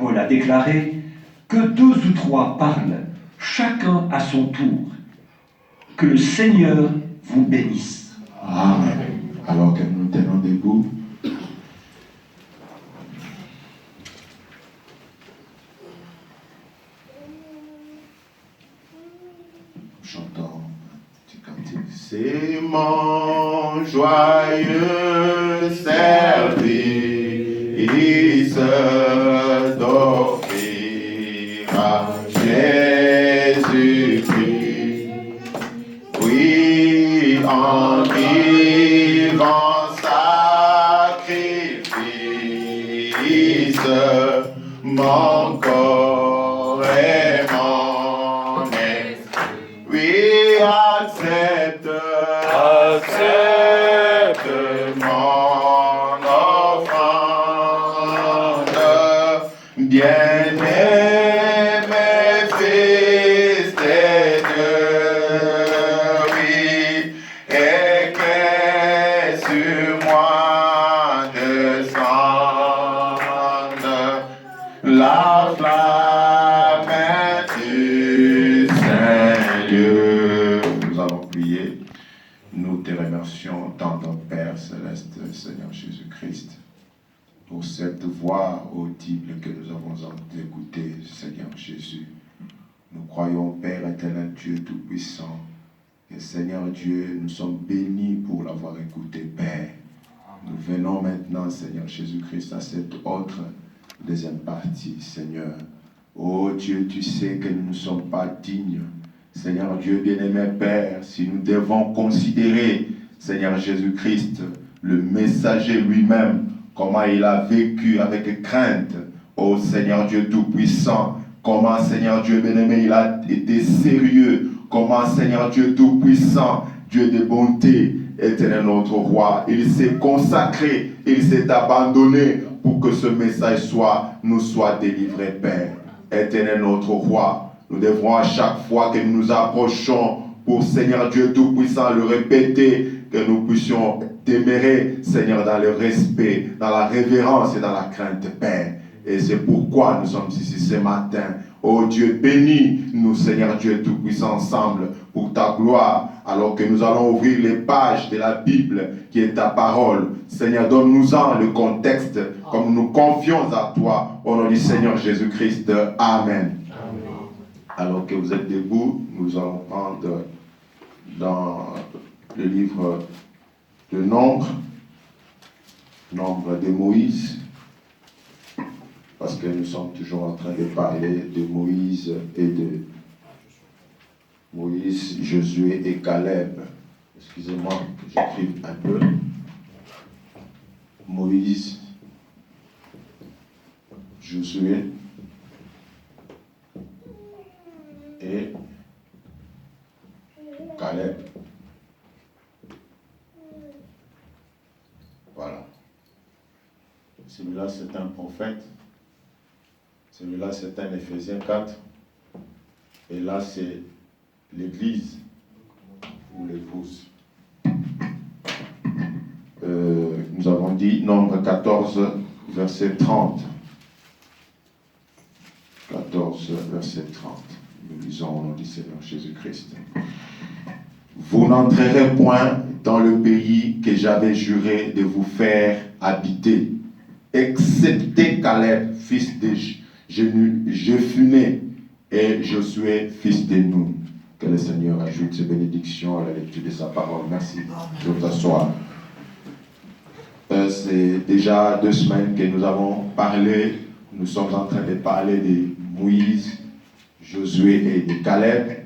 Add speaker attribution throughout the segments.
Speaker 1: Paul a déclaré que 2 ou 3 parlent, chacun à son tour. Que le Seigneur vous bénisse.
Speaker 2: Amen. Alors que nous tenons debout, chantons un petit cantique. C'est mon joyeux service d'offrir à Jésus-Christ. Oui, en vivant sacrifice, mon corps et mon esprit. Oui, accepte mon offrande, bien-aimé fils de Dieu, oui, et que sur moi descende la flamme du Saint-Dieu. Nous allons prier. Nous te remercions tant, Père Céleste, Seigneur Jésus-Christ, pour cette voix audible que nous avons écoutée, Seigneur Jésus. Nous croyons, Père éternel, Dieu Tout-Puissant, que Seigneur Dieu, nous sommes bénis pour l'avoir écouté, Père. Nous venons maintenant, Seigneur Jésus-Christ, à cette autre deuxième partie, Seigneur. Oh Dieu, tu sais que nous ne sommes pas dignes. Seigneur Dieu bien-aimé Père, si nous devons considérer, Seigneur Jésus-Christ, le messager lui-même, comment il a vécu avec crainte, oh Seigneur Dieu Tout-Puissant, comment Seigneur Dieu bien-aimé, il a été sérieux, comment Seigneur Dieu Tout-Puissant, Dieu de bonté, éternel notre roi, il s'est consacré, il s'est abandonné pour que ce message nous soit délivré, Père. Éternel notre roi, nous devrons à chaque fois que nous nous approchons pour Seigneur Dieu Tout-Puissant le répéter, que nous puissions t'aimer, Seigneur, dans le respect, dans la révérence et dans la crainte, Père. Et c'est pourquoi nous sommes ici ce matin. Oh Dieu, bénis-nous, Seigneur Dieu Tout-Puissant, ensemble, pour ta gloire, alors que nous allons ouvrir les pages de la Bible, qui est ta parole. Seigneur, donne-nous-en le contexte, comme nous confions à toi, au nom du Seigneur Jésus-Christ. Amen. Alors que vous êtes debout, nous allons prendre dans le livre de Nombre de Moïse, parce que nous sommes toujours en train de parler de Moïse et de Moïse, Josué et Caleb. Excusez-moi que j'écrive un peu. Moïse, Josué et Caleb. Voilà. Celui-là, c'est un prophète. Celui-là, c'est un Éphésiens 4. Et là, c'est l'église ou l'épouse. Nous avons dit Nombre 14, verset 30. 14, verset 30. Nous lisons au nom du Seigneur Jésus-Christ. Vous n'entrerez point dans le pays que j'avais juré de vous faire habiter, excepté Caleb, fils de Jephunnée, et Josué, fils de Nun. Que le Seigneur ajoute ses bénédictions à la lecture de sa parole. Merci de t'asseoir. C'est déjà 2 semaines que nous avons parlé, nous sommes en train de parler de Moïse, Josué et de Caleb.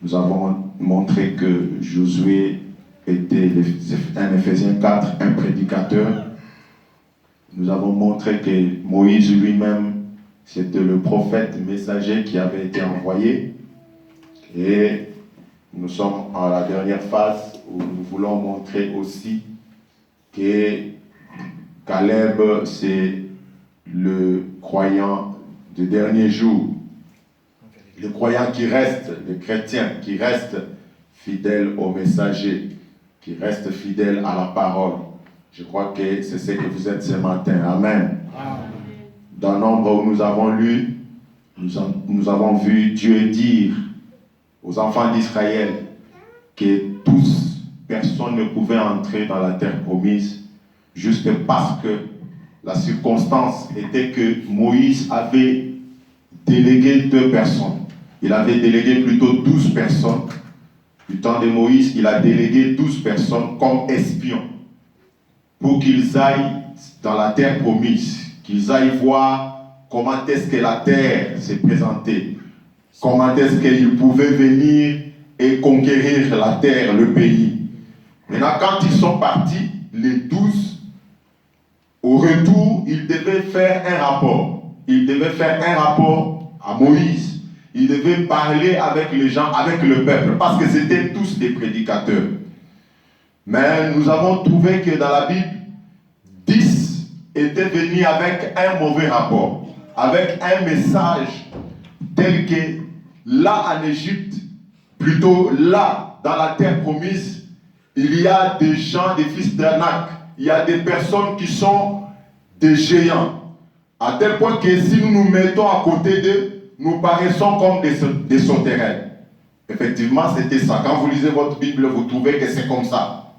Speaker 2: Nous avons montré que Josué était un Éphésiens 4, un prédicateur. Nous avons montré que Moïse lui-même, c'était le prophète messager qui avait été envoyé. Et nous sommes à la dernière phase où nous voulons montrer aussi que Caleb, c'est le croyant du dernier jour. Le croyant qui reste, le chrétien qui reste fidèle au messager, qui reste fidèle à la parole. Je crois que c'est ce que vous êtes ce matin. Amen. Amen. dans Nombre où nous avons lu, nous avons vu Dieu dire aux enfants d'Israël que personne ne pouvait entrer dans la terre promise, juste parce que la circonstance était que Moïse avait délégué 2 personnes. Il avait délégué plutôt 12 personnes. Du temps de Moïse, il a délégué 12 personnes comme espions pour qu'ils aillent dans la terre promise, qu'ils aillent voir comment est-ce que la terre s'est présentée, comment est-ce qu'ils pouvaient venir et conquérir la terre, le pays. Maintenant, quand ils sont partis, les 12, au retour, ils devaient faire un rapport. Ils devaient faire un rapport à Moïse. Ils devaient parler avec les gens, avec le peuple, parce que c'était tous des prédicateurs. Mais nous avons trouvé que dans la Bible, 10 étaient venus avec un mauvais rapport, avec un message tel que là en Égypte, plutôt là dans la terre promise, il y a des gens, des fils d'Anak, il y a des personnes qui sont des géants, à tel point que si nous nous mettons à côté d'eux, nous paraissons comme des sauterelles. Effectivement, c'était ça. Quand vous lisez votre Bible, vous trouvez que c'est comme ça.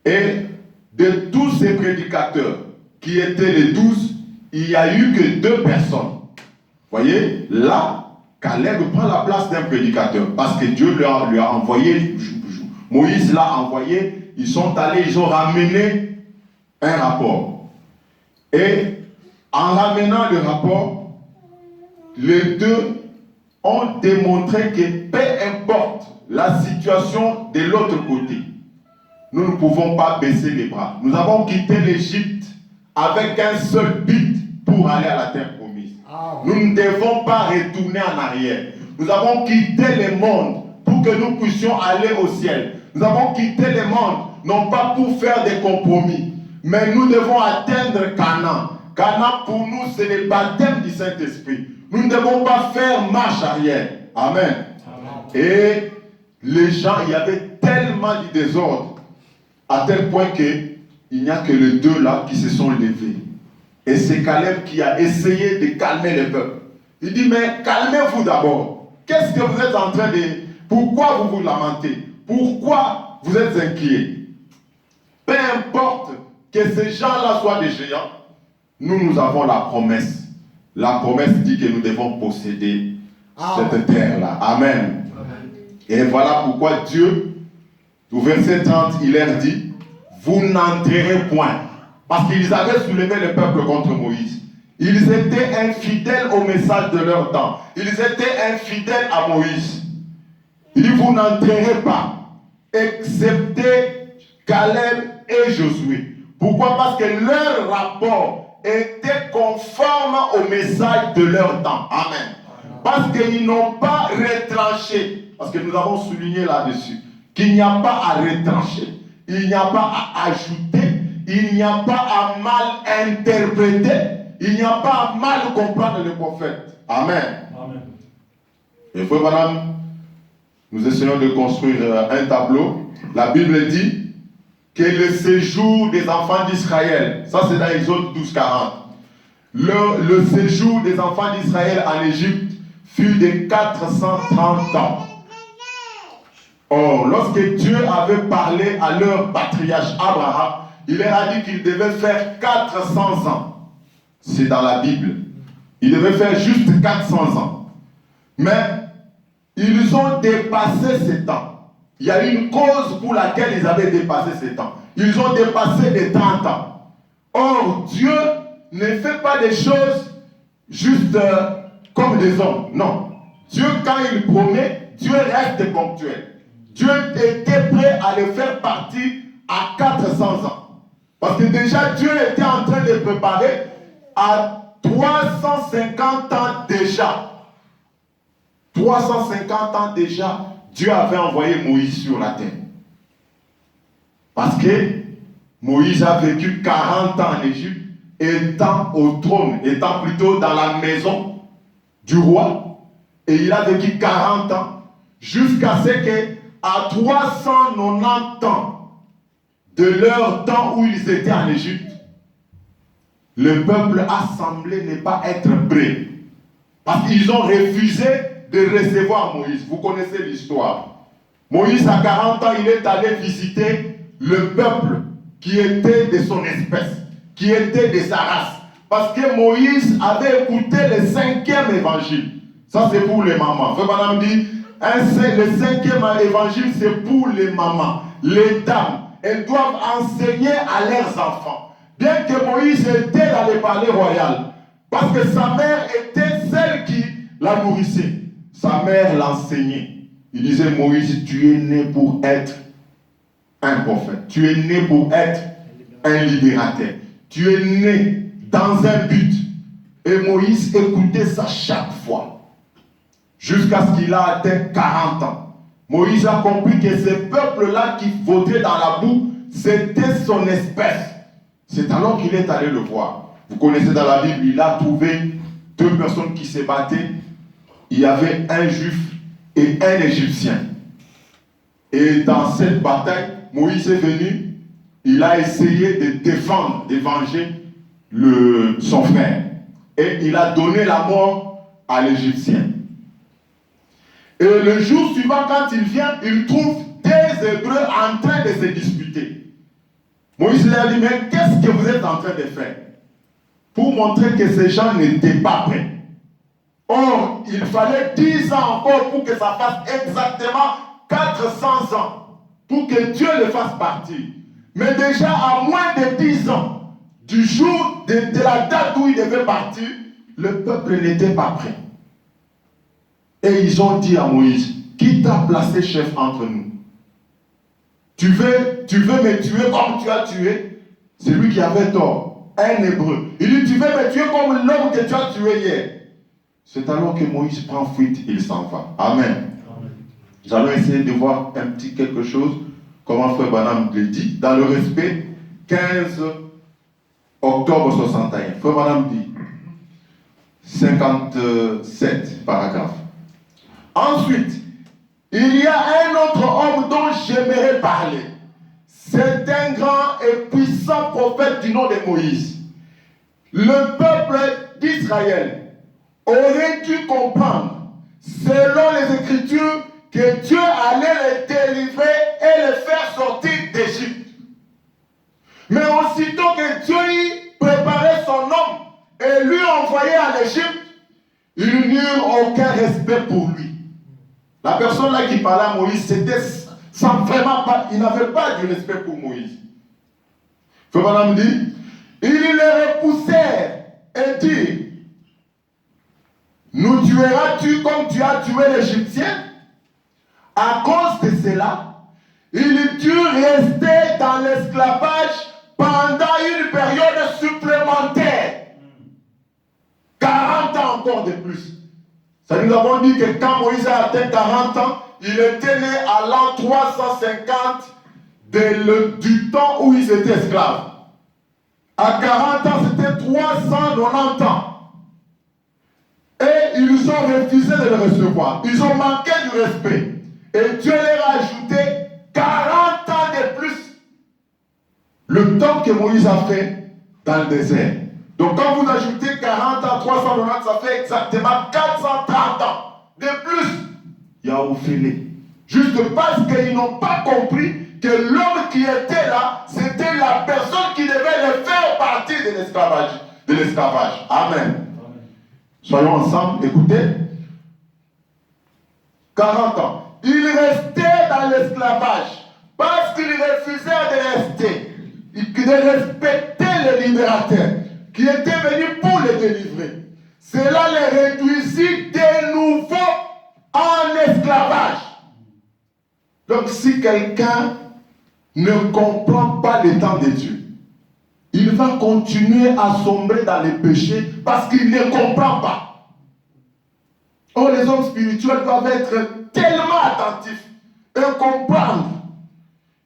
Speaker 2: Et de tous ces prédicateurs qui étaient les 12, il n'y a eu que 2 personnes. Voyez, là, Caleb prend la place d'un prédicateur parce que Dieu lui a envoyé, Moïse l'a envoyé, ils sont allés, ils ont ramené un rapport. Et en ramenant le rapport, les 2 ont démontré que peu importe la situation de l'autre côté, nous ne pouvons pas baisser les bras. Nous avons quitté l'Égypte avec un seul but pour aller à la terre promise. Nous ne devons pas retourner en arrière. Nous avons quitté le monde pour que nous puissions aller au ciel. Nous avons quitté le monde, non pas pour faire des compromis, mais nous devons atteindre Canaan. Canaan pour nous, c'est le baptême du Saint-Esprit. Nous ne devons pas faire marche arrière. Amen. Et les gens, il y avait tellement du désordre, à tel point qu'il n'y a que les 2 là qui se sont levés. Et c'est Caleb qui a essayé de calmer le peuple. Il dit, mais calmez-vous d'abord. Qu'est-ce que vous êtes en train de... Pourquoi vous vous lamentez? Pourquoi vous êtes inquiets? Peu importe que ces gens-là soient des géants, nous avons la promesse. La promesse dit que nous devons posséder cette terre-là. Amen. Et voilà pourquoi Dieu, au verset 30, il leur dit, vous n'entrerez point. Parce qu'ils avaient soulevé le peuple contre Moïse. Ils étaient infidèles au message de leur temps. Ils étaient infidèles à Moïse. Il dit, vous n'entrerez pas, excepté Caleb et Josué. Pourquoi? Parce que leur rapport était conforme au message de leur temps. Amen. Parce qu'ils n'ont pas retranché. Parce que nous avons souligné là-dessus qu'il n'y a pas à retrancher. Il n'y a pas à ajouter. Il n'y a pas à mal interpréter. Il n'y a pas à mal comprendre le prophète. Amen. Amen. Et frère madame, nous essayons de construire un tableau. La Bible dit que le séjour des enfants d'Israël, ça c'est dans Exode 12, 40. Le séjour des enfants d'Israël en Égypte fut de 430 ans. Or, lorsque Dieu avait parlé à leur patriarche Abraham, il leur a dit qu'il devait faire 400 ans. C'est dans la Bible. Il devait faire juste 400 ans. Mais ils ont dépassé ces temps. Il y a une cause pour laquelle ils avaient dépassé ces temps. Ils ont dépassé les 30 ans. Or, Dieu ne fait pas des choses juste comme des hommes. Non. Dieu, quand il promet, Dieu reste ponctuel. Dieu était prêt à le faire partir à 400 ans. Parce que déjà, Dieu était en train de préparer à 350 ans déjà. 350 ans déjà, Dieu avait envoyé Moïse sur la terre. Parce que Moïse a vécu 40 ans en Égypte, étant au trône, étant plutôt dans la maison du roi. Et il a vécu 40 ans, jusqu'à ce que, à 390 ans de leur temps où ils étaient en Égypte, le peuple a semblé ne pas être prêt. Parce qu'ils ont refusé de recevoir Moïse. Vous connaissez l'histoire. Moïse, à 40 ans, il est allé visiter le peuple qui était de son espèce, qui était de sa race. Parce que Moïse avait écouté le 5e évangile. Ça, c'est pour les mamans. Frère Madame dit, le 5e évangile, c'est pour les mamans, les dames. Elles doivent enseigner à leurs enfants. Bien que Moïse était dans le palais royal, parce que sa mère était celle qui la nourrissait. Sa mère l'enseignait. Il disait, Moïse, tu es né pour être un prophète. Tu es né pour être un libérateur. Tu es né dans un but. Et Moïse écoutait ça chaque fois. Jusqu'à ce qu'il a atteint 40 ans. Moïse a compris que ce peuple-là qui vaudraient dans la boue, c'était son espèce. C'est alors qu'il est allé le voir. Vous connaissez dans la Bible, il a trouvé 2 personnes qui se battaient. Il y avait un juif et un égyptien. Et dans cette bataille, Moïse est venu, il a essayé de défendre, de venger son frère. Et il a donné la mort à l'Égyptien. Et le jour suivant, quand il vient, il trouve des Hébreux en train de se disputer. Moïse leur a dit, mais qu'est-ce que vous êtes en train de faire? Pour montrer que ces gens n'étaient pas prêts. Or, il fallait 10 ans encore pour que ça fasse exactement 400 ans. Pour que Dieu le fasse partir. Mais déjà, à moins de 10 ans, du jour de la date où il devait partir, le peuple n'était pas prêt. Et ils ont dit à Moïse, qui t'a placé chef entre nous? Tu veux me tuer comme tu as tué? C'est lui qui avait tort, un Hébreu. Il dit, tu veux me tuer comme l'homme que tu as tué hier? C'est alors que Moïse prend fuite, il s'en va. Amen. Nous allons essayer de voir un petit quelque chose, comment Frère Branham le dit, dans le respect, 15 octobre 61. Frère Branham dit, 57 paragraphe. Ensuite, il y a un autre homme dont j'aimerais parler. C'est un grand et puissant prophète du nom de Moïse. Le peuple d'Israël aurait dû comprendre, selon les Écritures, que Dieu allait les délivrer et les faire sortir d'Égypte. Mais aussitôt que Dieu y préparait son homme et lui envoyait en Égypte, ils n'eurent aucun respect pour lui. La personne là qui parlait à Moïse, c'était sans vraiment pas, il n'avait pas du respect pour Moïse. Frère Branham dit, ils les repoussèrent et dirent, nous tueras-tu comme tu as tué l'Égyptien? À cause de cela, ils durent rester dans l'esclavage pendant une période supplémentaire. 40 ans encore de plus. Ça, nous avons dit que quand Moïse a atteint 40 ans, il était né à l'an 350 du temps où ils étaient esclaves. À 40 ans, c'était 390 ans. Et ils ont refusé de le recevoir. Ils ont manqué du respect. Et Dieu leur a ajouté 40 ans de plus. Le temps que Moïse a fait dans le désert. Donc quand vous ajoutez 40 ans, 390, ça fait exactement 430 ans de plus. Il y a Ophélie. Juste parce qu'ils n'ont pas compris que l'homme qui était là, c'était la personne qui devait le faire partir de l'esclavage. Amen. Soyons ensemble, écoutez. 40 ans. Ils restaient dans l'esclavage parce qu'ils refusaient de rester, de respecter le libérateur qui était venu pour les délivrer. Cela les réduisit de nouveau en esclavage. Donc si quelqu'un ne comprend pas le temps de Dieu, il va continuer à sombrer dans les péchés parce qu'il ne comprend pas. Or, les hommes spirituels doivent être tellement attentifs et comprendre.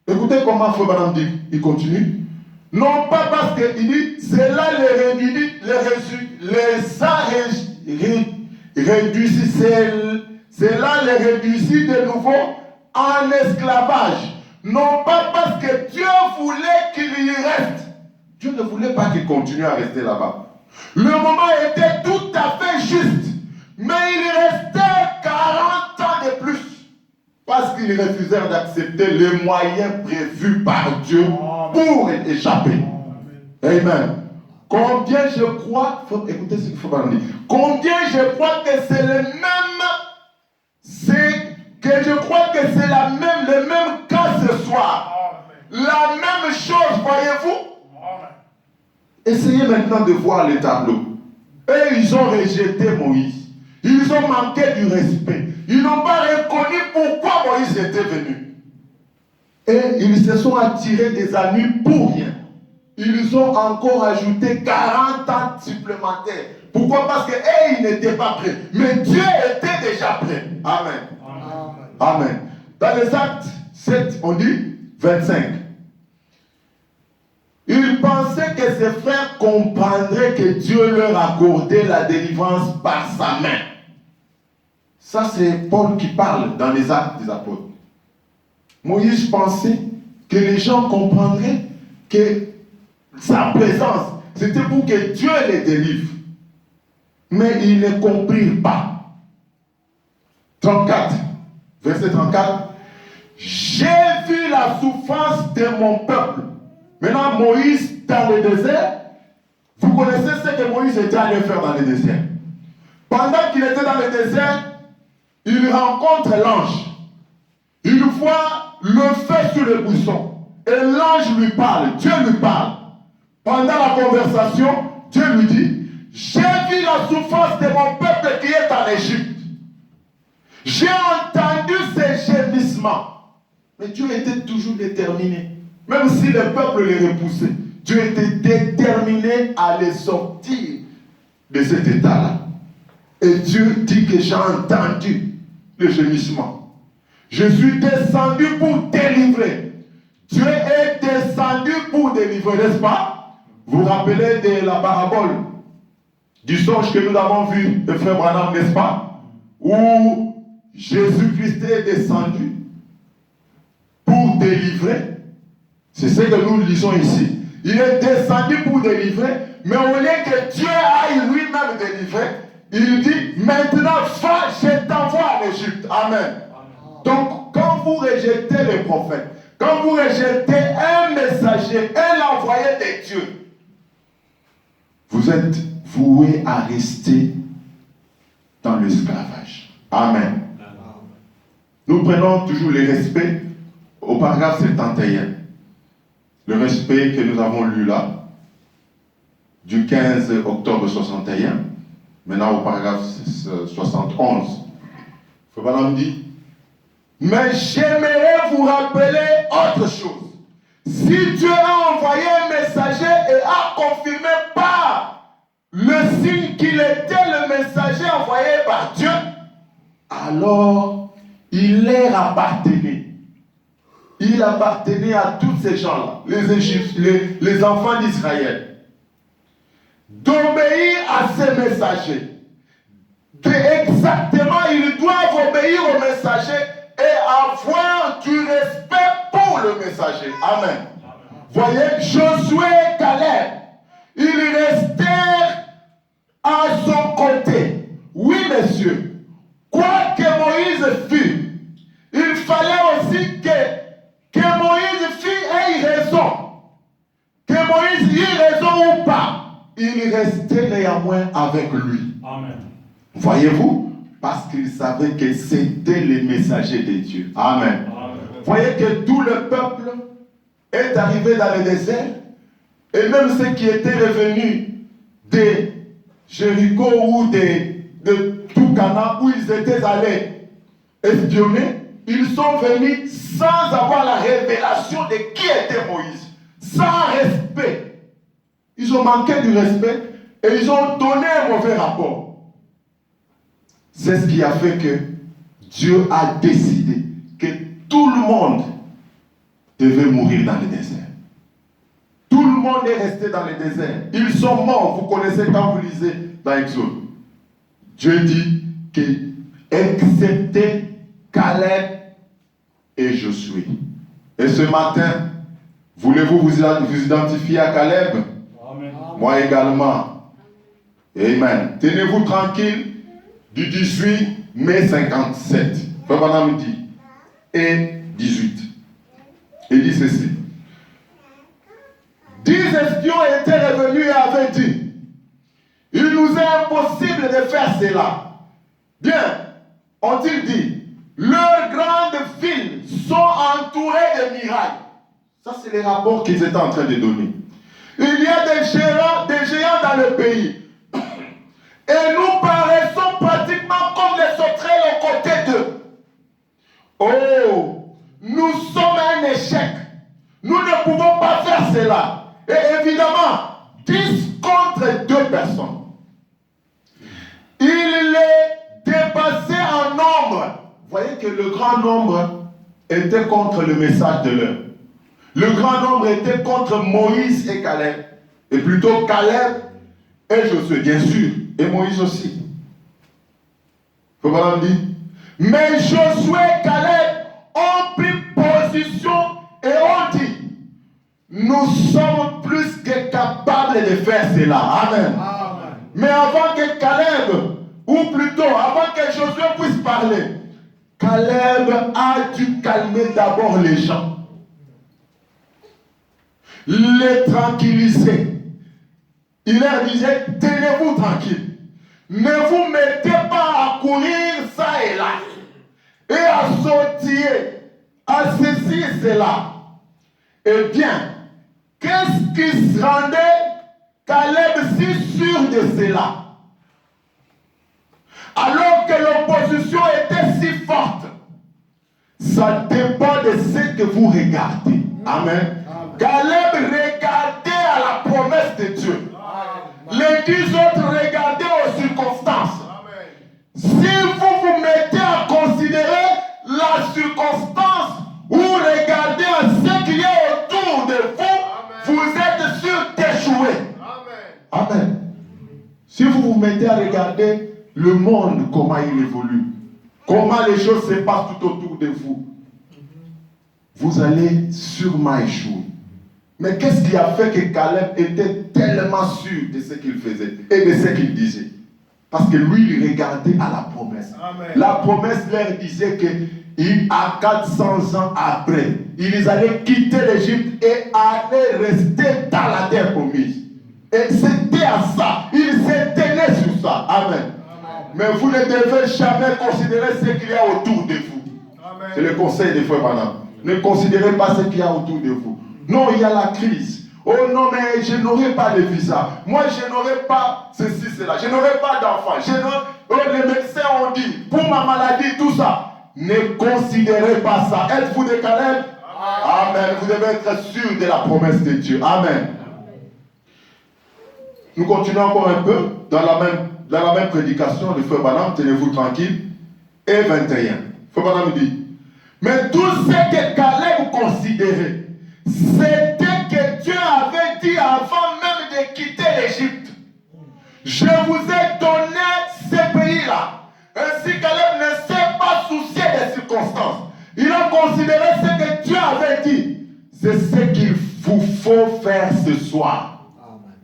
Speaker 2: Écoutez comment Frère Branham dit, il continue. Non pas parce qu'il dit, cela cela les réduisit de nouveau en esclavage. Non pas parce que Dieu voulait qu'il y reste. Dieu ne voulait pas qu'il continue à rester là-bas. Le moment était tout à fait juste. Mais il restait 40 ans de plus. Parce qu'ils refusèrent d'accepter les moyens prévus par Dieu pour échapper. Amen. Combien je crois, écoutez ce qu'il faut pas dire. Combien je crois que c'est le même, je crois que c'est le même cas ce soir. La même chose, voyez-vous. Essayez maintenant de voir les tableaux. Et ils ont rejeté Moïse. Ils ont manqué du respect. Ils n'ont pas reconnu pourquoi Moïse était venu. Et ils se sont attirés des ennuis pour rien. Ils ont encore ajouté 40 ans supplémentaires. Pourquoi? Parce qu'ils n'étaient pas prêts. Mais Dieu était déjà prêt. Amen. Amen. Dans les Actes 7, on dit 25. Ils pensaient que ses frères comprendraient que Dieu leur accordait la délivrance par sa main. Ça, c'est Paul qui parle dans les Actes des Apôtres. Moïse pensait que les gens comprendraient que sa présence, c'était pour que Dieu les délivre. Mais ils ne comprirent pas. 34, verset 34. J'ai vu la souffrance de mon peuple. Maintenant, Moïse dans le désert, vous connaissez ce que Moïse était allé faire dans le désert. Pendant qu'il était dans le désert, il rencontre l'ange. Il voit le feu sur le buisson. Et l'ange lui parle, Dieu lui parle. Pendant la conversation, Dieu lui dit, j'ai vu la souffrance de mon peuple qui est en Égypte. J'ai entendu ses gémissements. Mais Dieu était toujours déterminé. Même si le peuple les repoussait, Dieu était déterminé à les sortir de cet état-là. Et Dieu dit que j'ai entendu le gémissement. Je suis descendu pour délivrer. Dieu est descendu pour délivrer, n'est-ce pas? Vous vous rappelez de la parabole du songe que nous avons vu, le frère Branham, n'est-ce pas? Où Jésus-Christ est descendu pour délivrer. C'est ce que nous lisons ici. Il est descendu pour délivrer, mais au lieu que Dieu aille lui-même délivrer, il dit, maintenant, va, je t'envoie en Égypte. Amen. Donc, quand vous rejetez les prophètes, quand vous rejetez un messager, un envoyé de Dieu, vous êtes voué à rester dans l'esclavage. Amen. Nous prenons toujours le respect au paragraphe 71. Le respect que nous avons lu là, du 15 octobre 61, maintenant au paragraphe 71. Frère dit, mais j'aimerais vous rappeler autre chose. Si Dieu a envoyé un messager et a confirmé par le signe qu'il était le messager envoyé par Dieu, alors il leur appartenait. Il appartenait à tous ces gens-là, les Égyptiens, les enfants d'Israël, d'obéir à ces messagers. Exactement, ils doivent obéir aux messagers et avoir du respect pour le messager. Amen. Voyez, Josué et Caleb, ils restèrent à son côté. Oui, monsieur. Quoi que Moïse fût, il fallait aussi que Moïse ait raison. Que Moïse ait raison ou pas, il restait néanmoins avec lui.
Speaker 3: Amen.
Speaker 2: Voyez-vous? Parce qu'il savait que c'était les messagers de Dieu. Amen. Amen. Voyez que tout le peuple est arrivé dans le désert. Et même ceux qui étaient revenus de Jéricho ou de tout Canaan où ils étaient allés espionner, ils sont venus sans avoir la révélation de qui était Moïse. Sans respect. Ils ont manqué du respect et ils ont donné un mauvais rapport. C'est ce qui a fait que Dieu a décidé que tout le monde devait mourir dans le désert. Tout le monde est resté dans le désert. Ils sont morts. Vous connaissez quand vous lisez dans Exode. Dieu dit que, excepté Caleb et Josué. Et ce matin, voulez-vous vous identifier à Caleb? Moi également. Amen. Tenez-vous tranquille du 18 mai 57. Frère Branham dit. Et 18. Il dit ceci. 10 espions étaient revenus et avaient dit, il nous est impossible de faire cela. Bien, ont-ils dit, leurs grandes villes sont entourées de murailles. Ça, c'est les rapports qu'ils étaient en train de donner. Il y a des géants dans le pays. Et nous paraissons pratiquement comme les sauterelles aux côtés d'eux. Oh, nous sommes un échec. Nous ne pouvons pas faire cela. Et évidemment, 10 contre 2 personnes. Il les dépassait en nombre. Vous voyez que le grand nombre était contre le message de l'heure. Le grand nombre était contre Moïse et Caleb. Et plutôt Caleb et Josué, bien sûr. Et Moïse aussi. Faut pas me dire. Mais Josué et Caleb ont pris position et ont dit, nous sommes plus que capables de faire cela. Amen. Amen. Mais avant que Caleb, ou plutôt avant que Josué puisse parler, Caleb a dû calmer d'abord les gens. Les tranquilliser. Il leur disait, tenez-vous tranquille. Ne vous mettez pas à courir ça et là. Et à sautiller, à ceci et cela. Eh bien, qu'est-ce qui se rendait Caleb si sûr de cela? Alors que l'opposition était si forte. Ça dépend de ce que vous regardez. Amen. Caleb regardait à la promesse de Dieu. Les 10 autres regardaient aux circonstances. Si vous vous mettez à considérer la circonstance ou regardez à ce qu'il y a autour de vous, vous êtes sûr d'échouer. Amen. Si vous vous mettez à regarder le monde, comment il évolue, comment les choses se passent tout autour de vous, vous allez sûrement échouer. Mais qu'est-ce qui a fait que Caleb était tellement sûr de ce qu'il faisait et de ce qu'il disait? Parce que lui, il regardait à la promesse. Amen. La promesse leur disait que à 400 ans après, ils allaient quitter l'Égypte et allaient rester dans la terre promise. Et c'était à ça. Ils se tenaient sur ça. Amen. Amen. Mais vous ne devez jamais considérer ce qu'il y a autour de vous. C'est le conseil des frères Branham. Ne considérez pas ce qu'il y a autour de vous. Non, il y a la crise. Oh non, mais je n'aurai pas de visa. Moi, je n'aurai pas ceci, cela. Je n'aurai pas d'enfant. Oh, les médecins ont dit, pour ma maladie, tout ça. Ne considérez pas ça. Êtes-vous des Caleb? Amen. Vous devez être sûr de la promesse de Dieu. Amen. Nous continuons encore un peu dans la même prédication de Frère Branham, tenez-vous tranquille. Et 21. Frère Branham dit, mais tout ce que Caleb considérait, c'était que Dieu avait dit avant même de quitter l'Égypte, je vous ai donné ce pays-là. Ainsi Caleb ne s'est pas soucié des circonstances. Il a considéré ce que Dieu avait dit. C'est ce qu'il vous faut faire ce soir. Amen.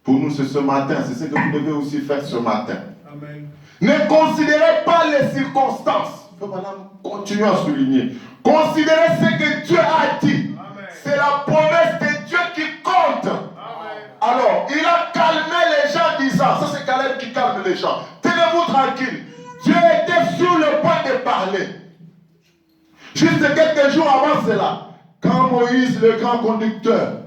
Speaker 2: Pour nous, c'est ce matin. C'est ce que vous devez aussi faire ce matin. Amen. Ne considérez pas les circonstances. Madame, continuez à souligner. Considérez ce que Dieu a dit. C'est la promesse de Dieu qui compte. Amen. Alors, il a calmé les gens disant, ça c'est Caleb qui calme les gens. Tenez-vous tranquille. Dieu était sur le point de parler. Juste quelques jours avant cela, quand Moïse, le grand conducteur,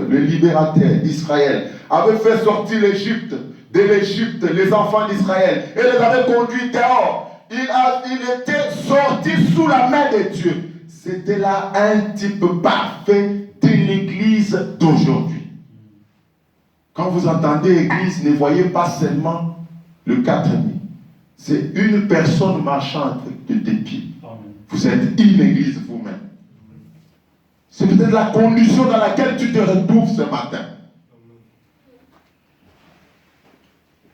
Speaker 2: le libérateur d'Israël, avait fait sortir de l'Égypte, les enfants d'Israël, et les avait conduits dehors. Il était sorti sous la main de Dieu. C'était là un type parfait de l'église d'aujourd'hui. Quand vous entendez église, ne voyez pas seulement le 4 demi. C'est une personne marchant de tes pieds. Vous êtes une église vous-même. C'est peut-être la condition dans laquelle tu te retrouves ce matin.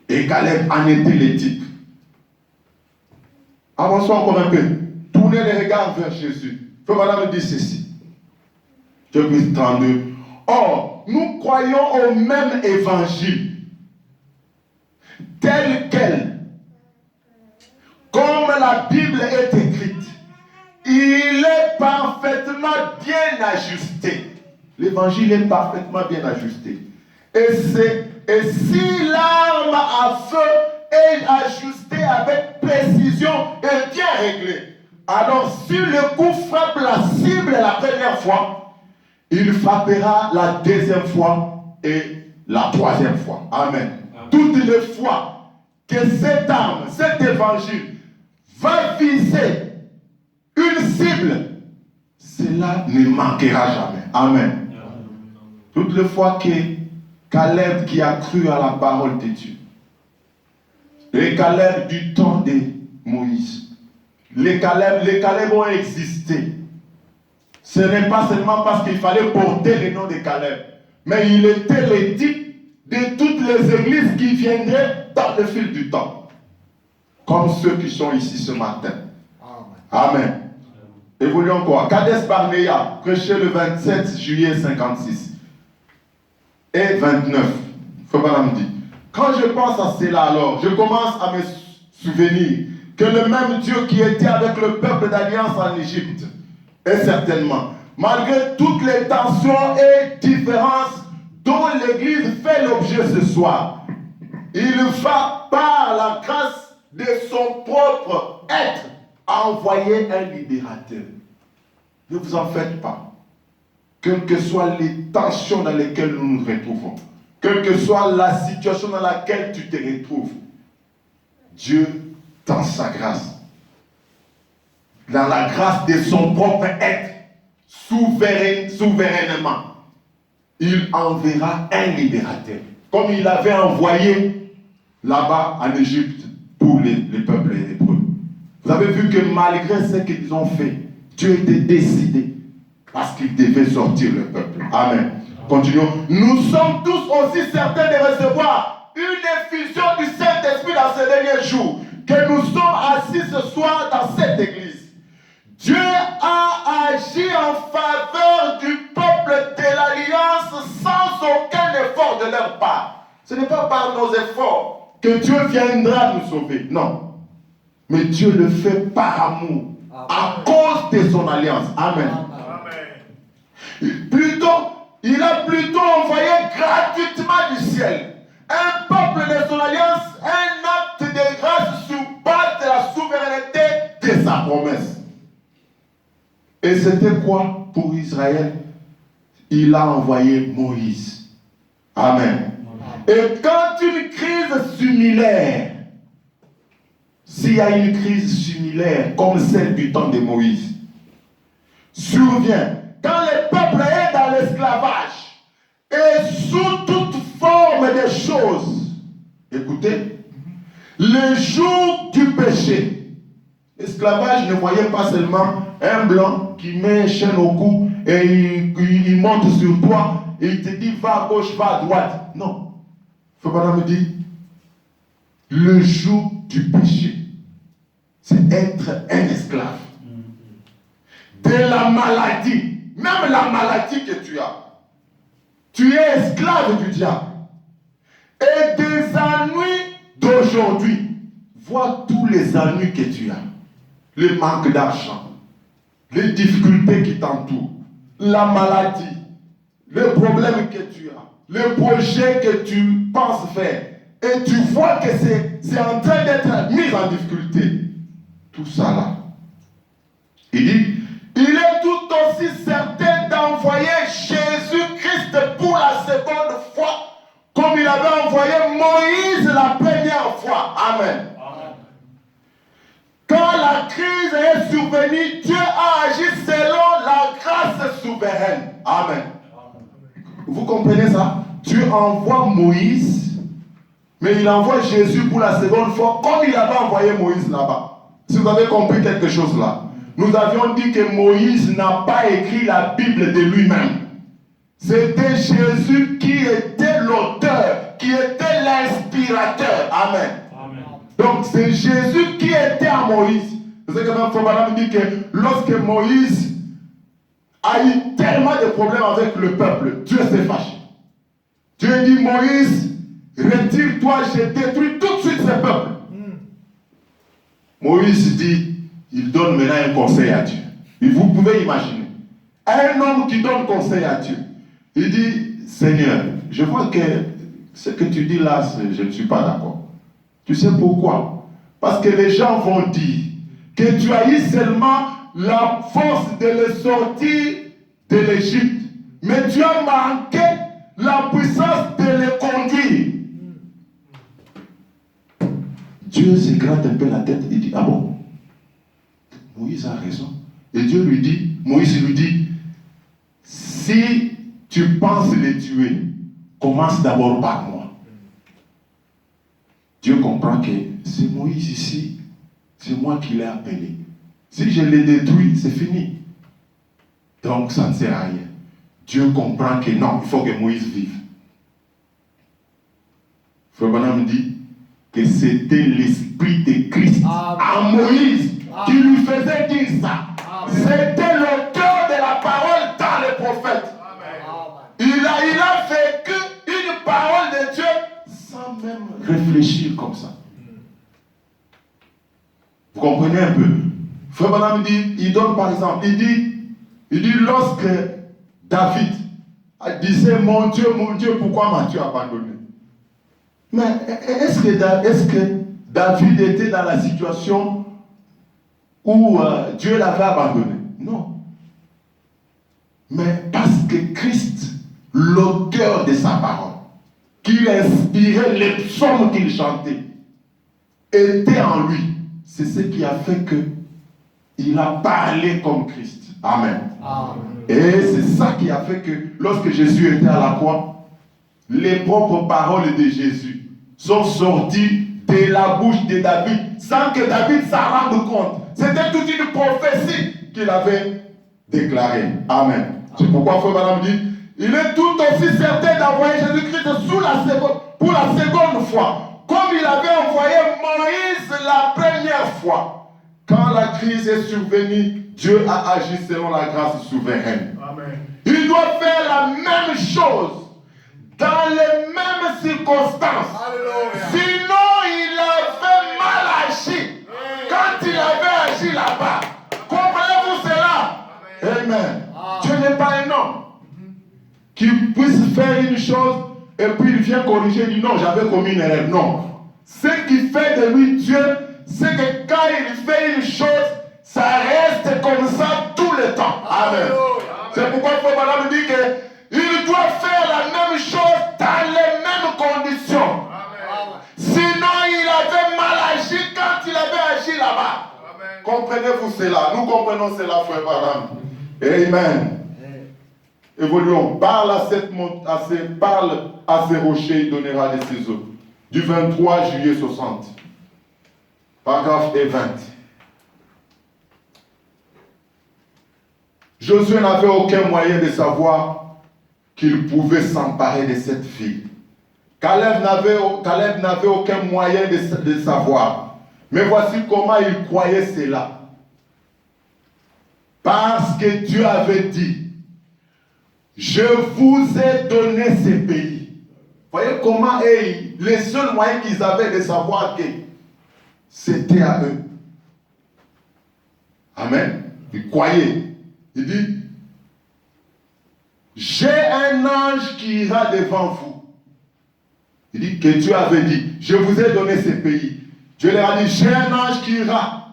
Speaker 2: Et Caleb en était le type. Avançons encore un peu. Tournez les regards vers Jésus. Frère Madame dit ceci. Jean 32. Or, nous croyons au même évangile, tel quel, comme la Bible est écrite. Il est parfaitement bien ajusté. L'évangile est parfaitement bien ajusté. Et si l'arme à feu est ajustée avec précision et bien réglée, alors si le coup frappe la cible la première fois, il frappera la deuxième fois et la troisième fois. Amen. Toutes les fois que cette arme, cet évangile va viser une cible, cela ne manquera jamais. Amen. Toutes les fois que Caleb qui a cru à la parole de Dieu, les Caleb du temps de Moïse, les Caleb ont existé. Ce n'est pas seulement parce qu'il fallait porter le nom de Caleb, mais il était le type de toutes les églises qui viendraient dans le fil du temps. Comme ceux qui sont ici ce matin. Amen. Évoluons encore. Kades Barnea, prêché le 27 juillet 56 et 29. Faut pas me dire. Quand je pense à cela, alors, je commence à me souvenir que le même Dieu qui était avec le peuple d'alliance en Égypte est certainement, malgré toutes les tensions et différences dont l'Église fait l'objet ce soir, il va par la grâce de son propre être envoyer un libérateur. Ne vous en faites pas. Quelles que soient les tensions dans lesquelles nous nous retrouvons, quelle que soit la situation dans laquelle tu te retrouves, Dieu, dans sa grâce, dans la grâce de son propre être, souverainement, il enverra un libérateur, comme il avait envoyé là-bas en Égypte pour les peuples hébreux. Vous avez vu que malgré ce qu'ils ont fait, Dieu était décidé parce qu'il devait sortir le peuple. Amen. Continuons. Nous sommes tous aussi certains de recevoir une effusion du Saint-Esprit dans ces derniers jours, que nous sommes assis ce soir dans cette église. Dieu a agi en faveur du peuple de l'Alliance sans aucun effort de leur part. Ce n'est pas par nos efforts que Dieu viendra nous sauver. Non. Mais Dieu le fait par amour, à cause de son alliance. Amen. Il a plutôt envoyé gratuitement du ciel un peuple de son alliance, un acte de grâce sur base de la souveraineté de sa promesse. Et c'était quoi pour Israël? Il a envoyé Moïse. Amen. Et quand une crise similaire, s'il y a une crise similaire comme celle du temps de Moïse, survient, quand le peuple est dans l'esclavage et sous toute forme de choses, écoutez, le jour du péché, l'esclavage ne voyait pas seulement un blanc qui met une chaîne au cou et il monte sur toi et il te dit va à gauche, va à droite. Non. Il ne faut pas me dire, le jour du péché, c'est être un esclave. De la maladie, même la maladie que tu as, tu es esclave du diable. Et des ennuis d'aujourd'hui, vois tous les ennuis que tu as. Le manque d'argent, les difficultés qui t'entourent, la maladie, les problèmes que tu as, les projets que tu penses faire. Et tu vois que c'est en train d'être mis en difficulté. Tout ça là. Il dit, il est tout aussi certain d'envoyer Jésus-Christ pour la seconde fois, comme il avait envoyé Moïse la première fois. Amen. Quand la crise est survenue, Dieu a agi selon la grâce souveraine. Amen. Vous comprenez ça? Dieu envoie Moïse, mais il envoie Jésus pour la seconde fois, comme il avait envoyé Moïse là-bas. Si vous avez compris quelque chose là, nous avions dit que Moïse n'a pas écrit la Bible de lui-même. C'était Jésus qui était l'auteur, qui était l'inspirateur. Amen. Amen. Donc c'est Jésus qui était à Moïse. C'est que même Fobana me dit que lorsque Moïse a eu tellement de problèmes avec le peuple, Dieu s'est fâché. Dieu dit, Moïse, retire-toi, j'ai détruit tout de suite ce peuple. Moïse dit, il donne maintenant un conseil à Dieu. Et vous pouvez imaginer, un homme qui donne conseil à Dieu, il dit, Seigneur, je vois que ce que tu dis là, je ne suis pas d'accord. Tu sais pourquoi? Parce que les gens vont dire que tu as eu seulement la force de les sortir de l'Égypte, mais tu as manqué la puissance de les conduire. Dieu se gratte un peu la tête et dit, ah bon? Moïse a raison. Et Dieu lui dit, Moïse lui dit, si tu penses les tuer, commence d'abord par moi. Dieu comprend que c'est Moïse ici, c'est moi qui l'ai appelé. Si je l'ai détruit, c'est fini. Donc ça ne sert à rien. Dieu comprend que non, il faut que Moïse vive. Frère Branham dit que c'était l'esprit de Christ en Moïse qui lui faisait dire ça. C'était le cœur de la parole dans les prophètes. Il a vécu une parole de Dieu sans même réfléchir comme ça. Vous comprenez un peu? Frère Branham dit, il donne par exemple, il dit lorsque David disait, mon Dieu, pourquoi m'as-tu abandonné? Mais est-ce que David était dans la situation où Dieu l'avait abandonné? Non. Mais parce que Christ, l'auteur de sa parole, qui inspirait les psaumes qu'il chantait, était en lui. C'est ce qui a fait qu'il a parlé comme Christ. Amen. Et c'est ça qui a fait que lorsque Jésus était à la croix, les propres paroles de Jésus sont sorties de la bouche de David sans que David s'en rende compte. C'était toute une prophétie qu'il avait déclarée. Amen. C'est pourquoi Frère Branham dit, il est tout aussi certain d'envoyer Jésus-Christ pour la seconde fois, comme il avait envoyé Moïse la première fois. Quand la crise est survenue, Dieu a agi selon la grâce souveraine. Amen. Il doit faire la même chose dans les mêmes circonstances. Alléluia. Sinon, il avait mal agi quand il avait agi là-bas. Comprenez-vous cela? Amen. Dieu n'est pas un homme qui puisse faire une chose et puis il vient corriger, il dit non, j'avais commis une erreur. Non. Ce qui fait de lui Dieu, c'est que quand il fait une chose, ça reste comme ça tout le temps. Amen. C'est pourquoi Frère Branham dit qu'il doit faire la même chose dans les mêmes conditions. Amen. Sinon, il avait mal agi quand il avait agi là-bas. Comprenez-vous cela? Nous comprenons cela, Frère Branham. Amen. Évoluons. Parle à ces rochers, il donnera les ciseaux. Du 23 juillet 60. Paragraphe et 20. Josué n'avait aucun moyen de savoir qu'il pouvait s'emparer de cette fille. Caleb n'avait aucun moyen de savoir. Mais voici comment il croyait cela. Parce que Dieu avait dit, je vous ai donné ce pays. Voyez comment les seuls moyens qu'ils avaient de savoir que c'était à eux. Amen. Ils croyaient. Il dit, j'ai un ange qui ira devant vous. Il dit que Dieu avait dit, je vous ai donné ce pays. Dieu leur a dit, j'ai un ange qui ira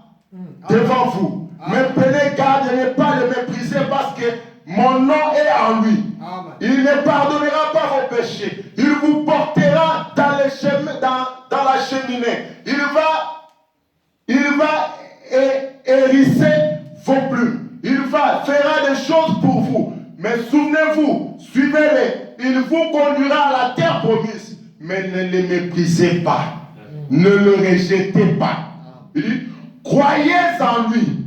Speaker 2: devant vous. Mais prenez garde de ne pas le mépriser parce que mon nom est en lui. Amen. Il ne pardonnera pas vos péchés. Il vous portera dans la cheminée. Il va hérisser vos plumes. Il fera des choses pour vous. Mais souvenez-vous, suivez-les. Il vous conduira à la terre promise. Mais ne les méprisez pas. Ne le rejetez pas. Il dit, croyez en lui.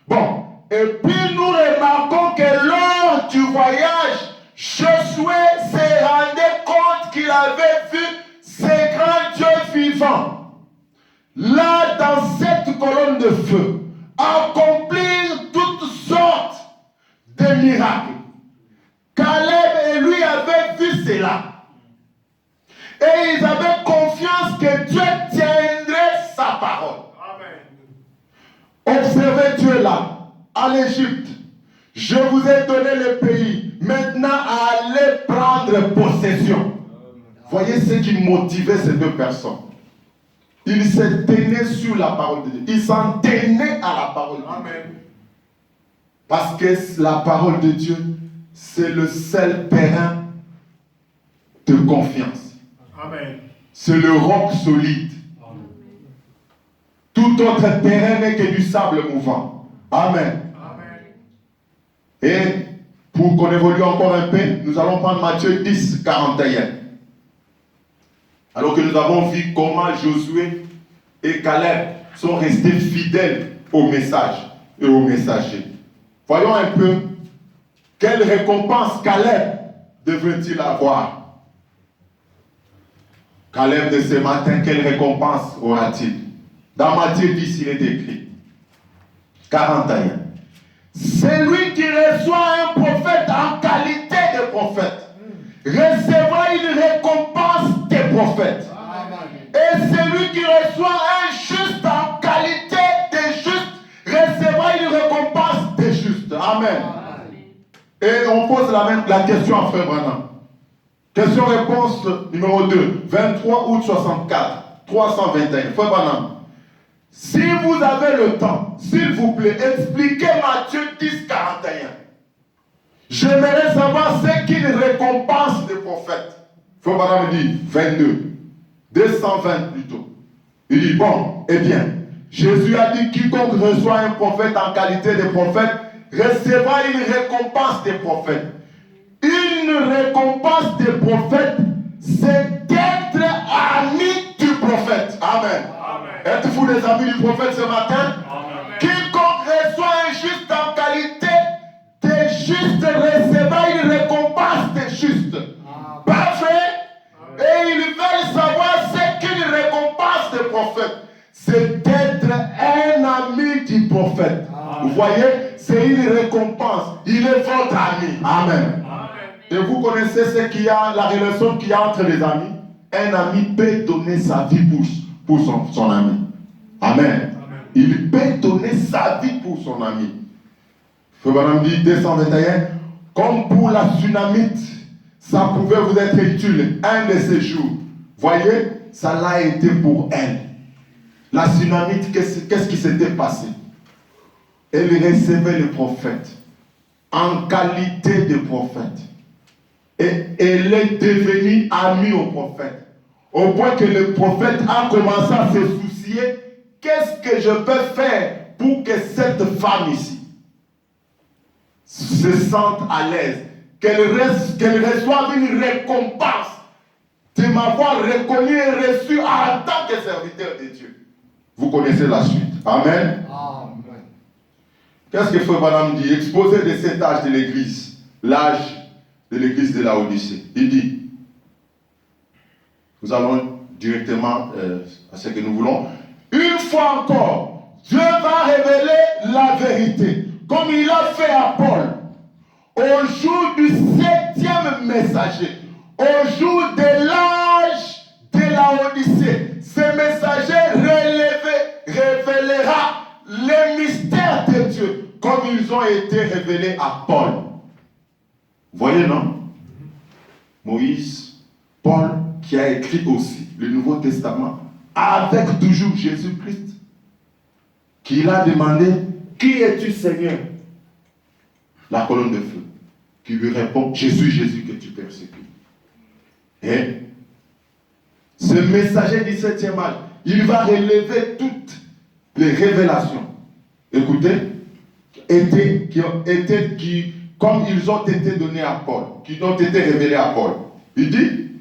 Speaker 2: Bon. Et puis nous remarquons que lors du voyage, Josué se rendait compte qu'il avait vu ces grands dieux vivants. Là, dans cette colonne de feu, accomplir toutes sortes de miracles. Caleb et lui avaient vu cela. Et ils avaient confiance que Dieu tiendrait sa parole. Amen. Observez Dieu là, à l'Égypte. Je vous ai donné le pays. Maintenant, allez prendre possession. Voyez ce qui motivait ces deux personnes. Ils se tenaient sur la parole de Dieu. Ils s'en tenaient à la parole de Dieu. Amen. Parce que la parole de Dieu, c'est le seul terrain de confiance. Amen. C'est le roc solide. Amen. Tout autre terrain n'est que du sable mouvant. Amen. Amen. Et pour qu'on évolue encore un peu, nous allons prendre Matthieu 10, 41. Alors que nous avons vu comment Josué et Caleb sont restés fidèles au message et au messager. Voyons un peu quelle récompense Caleb devrait-il avoir. Caleb de ce matin, quelle récompense aura-t-il? Dans Matthieu 10, il est écrit 41. C'est lui qui reçoit un prophète en qualité de prophète recevra une récompense des prophètes. Amen. Et celui qui reçoit un juste en qualité de juste recevra une récompense des justes. Amen. Amen. Et on pose la question à Frère Branham. Question-réponse numéro 2, 23 août 64, 321. Frère Branham, si vous avez le temps, s'il vous plaît, expliquez Matthieu 10, 41. J'aimerais savoir ce qu'il récompense des prophètes. Frère Branham dit 22, 220 plutôt. Il dit bon, eh bien, Jésus a dit quiconque reçoit un prophète en qualité de prophète recevra une récompense des prophètes. Une récompense des prophètes, c'est d'être ami du prophète. Amen. Amen. Êtes-vous des amis du prophète ce matin? Amen. Quiconque reçoit un juste en qualité des justes recevra une récompense des justes. Amen. Parfait. Amen. Et ils veulent savoir ce qu'une récompense des prophètes. C'est d'être un ami du prophète. Amen. Vous voyez, c'est une récompense. Il est votre ami. Amen. Et vous connaissez ce qu'il y a, la relation qu'il y a entre les amis. Un ami peut donner sa vie pour son ami. Amen. Amen. Il peut donner sa vie pour son ami. Frère Branham dit 221, comme pour la Sunamite, ça pouvait vous être utile un de ces jours. Voyez, ça l'a été pour elle. La Sunamite, qu'est-ce qui s'était passé? Elle recevait le prophète en qualité de prophète. Et elle est devenue amie au prophète. Au point que le prophète a commencé à se soucier. Qu'est-ce que je peux faire pour que cette femme ici se sente à l'aise? Qu'elle reçoive une récompense de m'avoir reconnu et reçu en tant que serviteur de Dieu. Vous connaissez la suite. Amen. Amen. Qu'est-ce que Frère Branham dit? Exposé de cet âge de l'église. L'âge de l'église de Laodicée. Il dit, nous allons directement à ce que nous voulons. Une fois encore, Dieu va révéler la vérité, comme il a fait à Paul, au jour du 7e messager, au jour de l'âge de Laodicée. Ce messager révélera les mystères de Dieu, comme ils ont été révélés à Paul. Voyez, non? Moïse, Paul, qui a écrit aussi le Nouveau Testament, avec toujours Jésus-Christ, qui l'a demandé, qui es-tu Seigneur? La colonne de feu, qui lui répond, Jésus, Jésus que tu persécutes. Et ce messager du 7e âge, il va relever toutes les révélations. Écoutez, comme ils ont été donnés à Paul, qui ont été révélés à Paul. Il dit,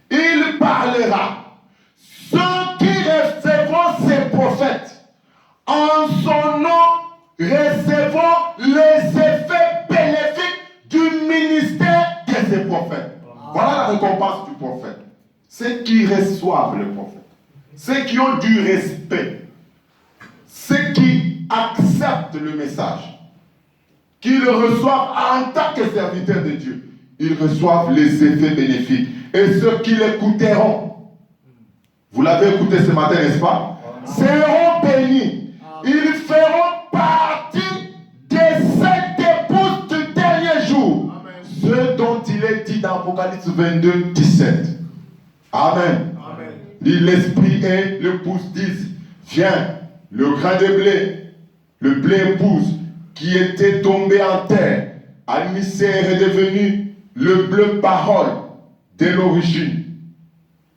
Speaker 2: il parlera. Ceux qui recevront ces prophètes, en son nom, recevront les effets bénéfiques du ministère de ces prophètes. Voilà la récompense du prophète. Ceux qui reçoivent le prophète, ceux qui ont du respect, ceux qui acceptent le message, qui le reçoivent en tant que serviteur de Dieu, ils reçoivent les effets bénéfiques. Et ceux qui l'écouteront, vous l'avez écouté ce matin, n'est-ce pas? Seront bénis. Ils feront partie des 7 épouses du dernier jour. Ce dont il est dit dans Apocalypse 22, 17. Amen. L'esprit et l'épouse disent, viens, le grain de blé, le blé épouse, qui était tombé en terre, admissé est devenu le bleu parole de l'origine.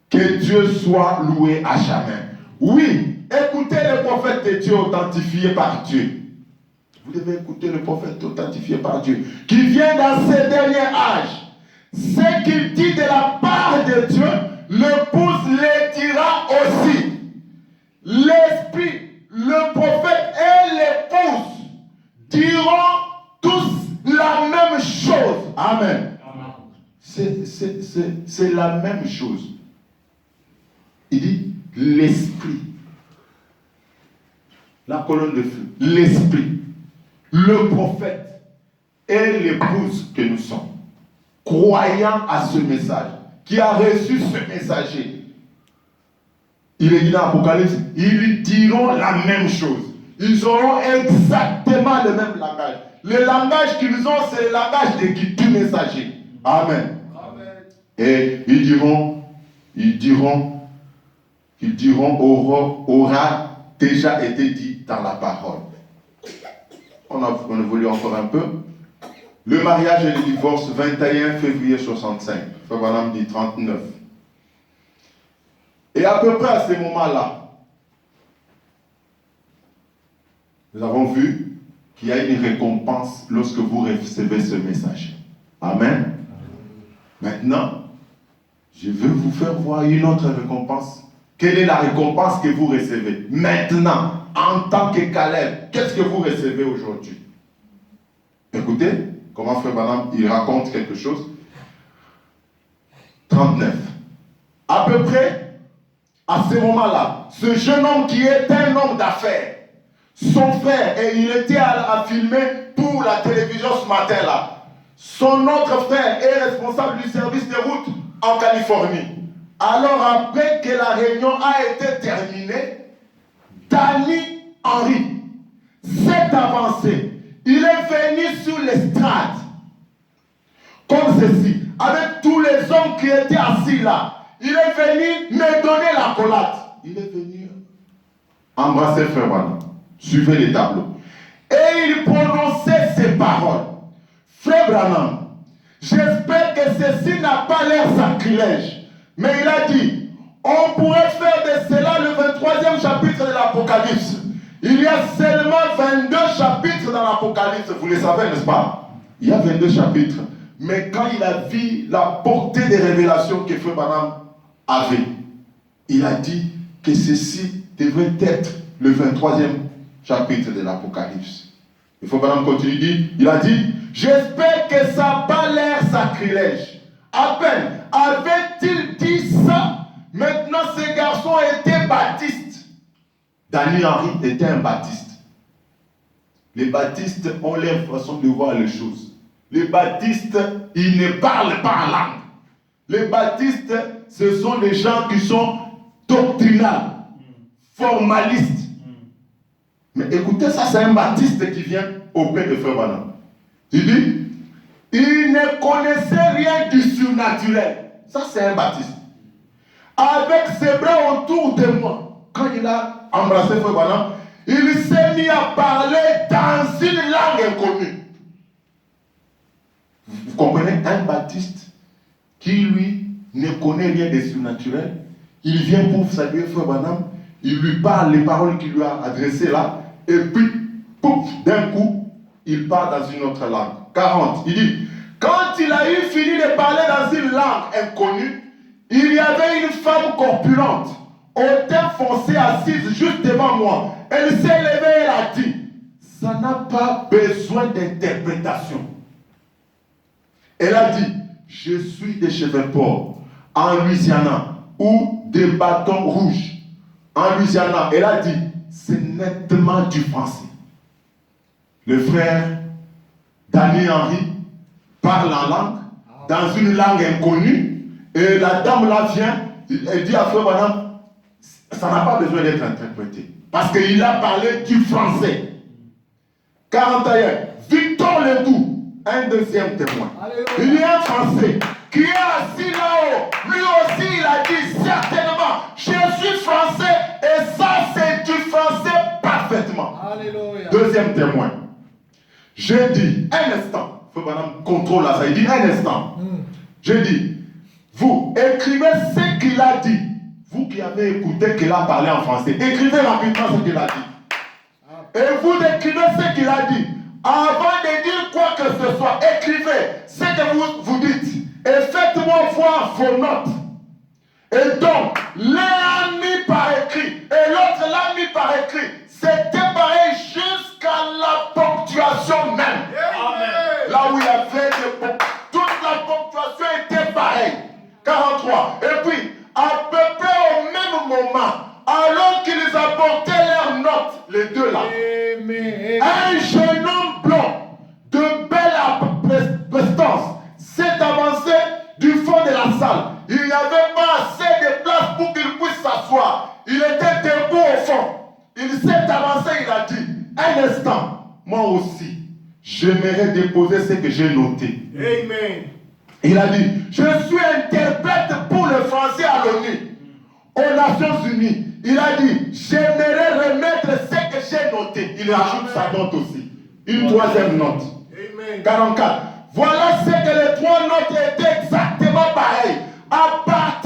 Speaker 2: Que Dieu soit loué à jamais. Oui, écoutez le prophète de Dieu authentifié par Dieu. Vous devez écouter le prophète authentifié par Dieu, qui vient dans ces derniers âges. Ce qu'il dit de la part de Dieu, l'épouse le dira aussi. L'esprit, le prophète et l'épouse diront tous la même chose. Amen. C'est la même chose. Il dit l'esprit. La colonne de feu. L'esprit. Le prophète et l'épouse que nous sommes. Croyant à ce message. Qui a reçu ce messager. Il est dit dans l'Apocalypse, ils diront la même chose. Ils auront exactement le même langage. Le langage qu'ils ont, c'est le langage du messager. Amen. Et ils diront, aura déjà été dit dans la parole. On évolue encore un peu. Le mariage et le divorce, 21 février 65. Frère Branham dit 39. Et à peu près à ce moment-là, nous avons vu qu'il y a une récompense lorsque vous recevez ce message. Amen. Maintenant, je veux vous faire voir une autre récompense. Quelle est la récompense que vous recevez maintenant, en tant que Caleb? Qu'est-ce que vous recevez aujourd'hui? Écoutez, comment Frère Branham, il raconte quelque chose. 39. À peu près, à ce moment-là, ce jeune homme qui est un homme d'affaires, son frère, et il était à filmer pour la télévision ce matin-là. Son autre frère est responsable du service de route en Californie. Alors après que la réunion a été terminée, Danny Henry s'est avancé. Il est venu sur l'estrade, comme ceci, avec tous les hommes qui étaient assis là. Il est venu me donner la collade. Il est venu embrasser Frère Branham. Suivez les tableaux. Et il prononçait ces paroles. Frère Branham, j'espère que ceci n'a pas l'air sacrilège. Mais il a dit, on pourrait faire de cela le 23e chapitre de l'Apocalypse. Il y a seulement 22 chapitres dans l'Apocalypse. Vous le savez, n'est-ce pas? Il y a 22 chapitres. Mais quand il a vu la portée des révélations que Frère Branham avait, il a dit que ceci devrait être le 23e chapitre de l'Apocalypse. Il faut que Branham continue, il a dit, j'espère que ça n'a pas l'air sacrilège. À peine avait-il dit ça, maintenant ces garçons étaient baptistes. Danny Henry était un baptiste. Les baptistes ont leur façon de voir les choses. Les baptistes, ils ne parlent pas en langue. Les baptistes, ce sont des gens qui sont doctrinales, formalistes. Mais écoutez, ça c'est un baptiste qui vient auprès de Frère Branham. Il dit, il ne connaissait rien du surnaturel. Ça c'est un baptiste. Avec ses bras autour de moi, quand il a embrassé Frère Branham, il s'est mis à parler dans une langue inconnue. Vous comprenez? Un baptiste qui lui ne connaît rien de surnaturel, il vient pour saluer Frère Branham, il lui parle les paroles qu'il lui a adressées là, et puis, pouf, d'un coup, il part dans une autre langue. 40, il dit, quand il a eu fini de parler dans une langue inconnue, il y avait une femme corpulente, au teint foncé, assise juste devant moi. Elle s'est levée et elle a dit, ça n'a pas besoin d'interprétation. Elle a dit, je suis de Shreveport, en Louisiana, ou des bâtons rouges, en Louisiana. Elle a dit, c'est nettement du français. Le frère Danny Henry parle en langue, dans une langue inconnue. Et la dame là vient, elle dit à Frère Branham, ça n'a pas besoin d'être interprété. Parce qu'il a parlé du français. 41. Victor Ledoux, un deuxième témoin. Il y a un Français qui est assis là-haut. Lui aussi, il a dit certainement, je suis français et ça, c'est du français parfaitement. Alléluia. Deuxième témoin. J'ai dit, un instant, il faut que contrôle ça. Il dit, un instant. J'ai dit, vous écrivez ce qu'il a dit. Vous qui avez écouté qu'il a parlé en français, écrivez rapidement ce qu'il a dit. Et vous écrivez ce qu'il a dit. Avant de dire quoi que ce soit, écrivez ce que vous dites. Et faites-moi voir vos notes. Et donc, l'un l'a mis par écrit et l'autre l'a mis par écrit. C'était pareil jusqu'à la ponctuation même. Amen. Là où il y avait des ponctuations, toute la ponctuation était pareille. 43. Et puis, à peu près au même moment, alors qu'ils apportaient leurs notes, les deux là, un jeune homme blanc de belle prestance s'est avancé du fond de la salle. Il n'y avait pas assez de place pour qu'il puisse s'asseoir. Il était debout au fond. Il s'est avancé, il a dit, un instant, moi aussi, j'aimerais déposer ce que j'ai noté. Amen. Il a dit, je suis interprète pour le français à l'ONU, aux Nations Unies. Il a dit, j'aimerais remettre ce que j'ai noté. Il ajoute sa note aussi. Une troisième note. Amen. 44. Voilà ce que les trois notes étaient exactement pareilles. À partir